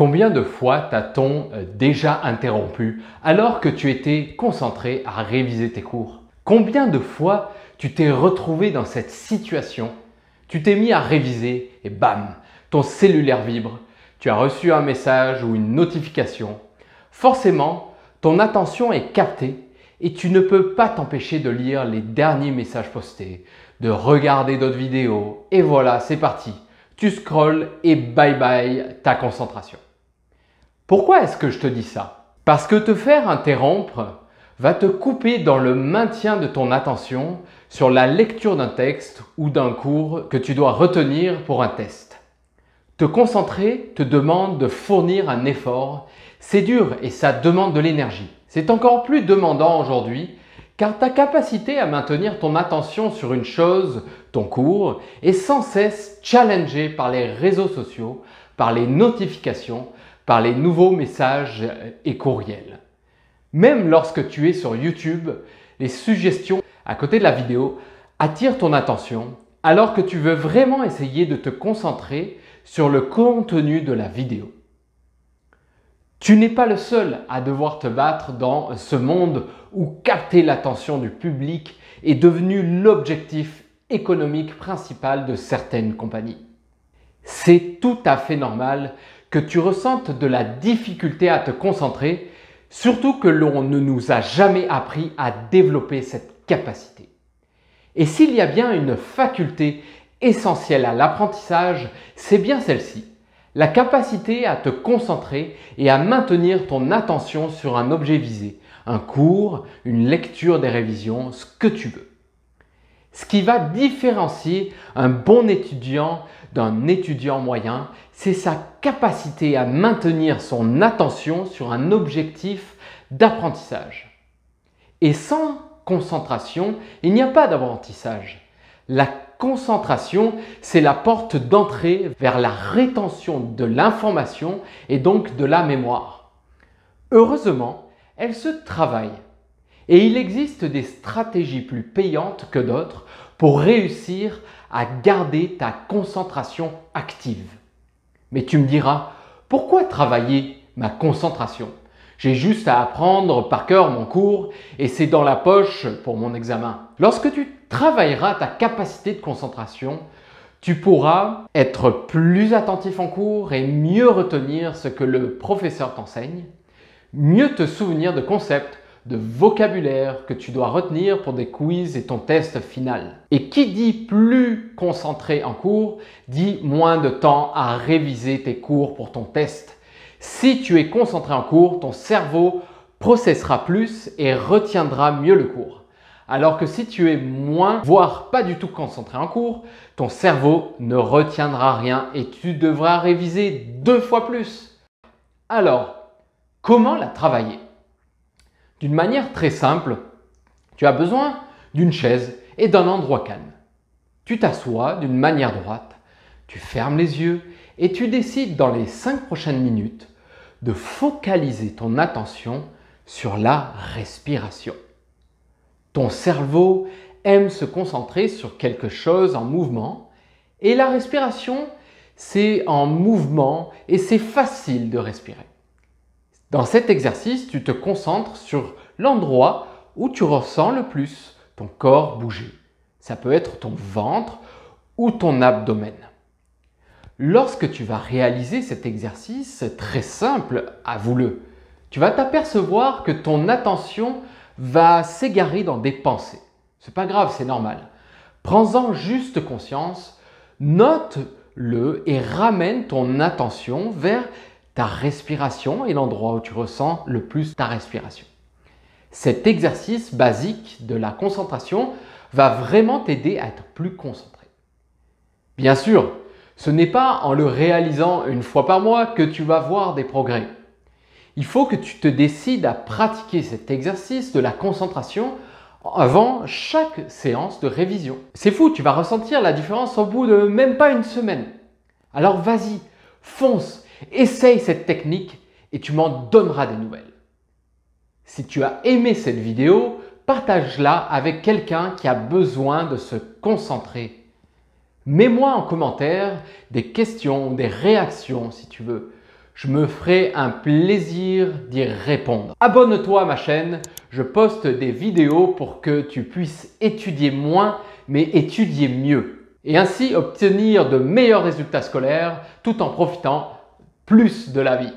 Combien de fois t'a-t-on déjà interrompu alors que tu étais concentré à réviser tes cours? Combien de fois tu t'es retrouvé dans cette situation? Tu t'es mis à réviser et bam, ton cellulaire vibre, tu as reçu un message ou une notification. Forcément, ton attention est captée et tu ne peux pas t'empêcher de lire les derniers messages postés, de regarder d'autres vidéos et voilà, c'est parti. Tu scrolles et bye bye ta concentration. Pourquoi est-ce que je te dis ça? Parce que te faire interrompre va te couper dans le maintien de ton attention sur la lecture d'un texte ou d'un cours que tu dois retenir pour un test. Te concentrer te demande de fournir un effort. C'est dur et ça demande de l'énergie. C'est encore plus demandant aujourd'hui car ta capacité à maintenir ton attention sur une chose, ton cours, est sans cesse challengée par les réseaux sociaux, par les notifications, par les nouveaux messages et courriels. Même lorsque tu es sur YouTube, les suggestions à côté de la vidéo attirent ton attention alors que tu veux vraiment essayer de te concentrer sur le contenu de la vidéo. Tu n'es pas le seul à devoir te battre dans ce monde où capter l'attention du public est devenu l'objectif économique principal de certaines compagnies. C'est tout à fait normal que tu ressentes de la difficulté à te concentrer, surtout que l'on ne nous a jamais appris à développer cette capacité. Et s'il y a bien une faculté essentielle à l'apprentissage, c'est bien celle-ci. La capacité à te concentrer et à maintenir ton attention sur un objet visé, un cours, une lecture des révisions, ce que tu veux. Ce qui va différencier un bon étudiant d'un étudiant moyen, c'est sa capacité à maintenir son attention sur un objectif d'apprentissage. Et sans concentration, il n'y a pas d'apprentissage. La concentration, c'est la porte d'entrée vers la rétention de l'information et donc de la mémoire. Heureusement, elle se travaille et il existe des stratégies plus payantes que d'autres pour réussir à garder ta concentration active. Mais tu me diras, pourquoi travailler ma concentration? J'ai juste à apprendre par cœur mon cours et c'est dans la poche pour mon examen. Lorsque tu travailleras ta capacité de concentration, tu pourras être plus attentif en cours et mieux retenir ce que le professeur t'enseigne, mieux te souvenir de concepts, de vocabulaire que tu dois retenir pour des quiz et ton test final. Et qui dit plus concentré en cours, dit moins de temps à réviser tes cours pour ton test. Si tu es concentré en cours, ton cerveau processera plus et retiendra mieux le cours. Alors que si tu es moins, voire pas du tout concentré en cours, ton cerveau ne retiendra rien et tu devras réviser 2 fois plus. Alors, comment la travailler? D'une manière très simple, tu as besoin d'une chaise et d'un endroit calme. Tu t'assois d'une manière droite, tu fermes les yeux et tu décides dans les 5 prochaines minutes de focaliser ton attention sur la respiration. Ton cerveau aime se concentrer sur quelque chose en mouvement et la respiration, c'est en mouvement et c'est facile de respirer. Dans cet exercice, tu te concentres sur l'endroit où tu ressens le plus ton corps bouger. Ça peut être ton ventre ou ton abdomen. Lorsque tu vas réaliser cet exercice très simple, avoue-le, tu vas t'apercevoir que ton attention va s'égarer dans des pensées. C'est pas grave, c'est normal. Prends-en juste conscience, note-le et ramène ton attention vers ta respiration et l'endroit où tu ressens le plus ta respiration. Cet exercice basique de la concentration va vraiment t'aider à être plus concentré. Bien sûr, ce n'est pas en le réalisant une fois par mois que tu vas voir des progrès. Il faut que tu te décides à pratiquer cet exercice de la concentration avant chaque séance de révision. C'est fou, tu vas ressentir la différence au bout de même pas une semaine. Alors vas-y, fonce, essaye cette technique et tu m'en donneras des nouvelles. Si tu as aimé cette vidéo, partage-la avec quelqu'un qui a besoin de se concentrer. Mets-moi en commentaire des questions, des réactions si tu veux. Je me ferai un plaisir d'y répondre. Abonne-toi à ma chaîne, je poste des vidéos pour que tu puisses étudier moins mais étudier mieux et ainsi obtenir de meilleurs résultats scolaires tout en profitant plus de la vie.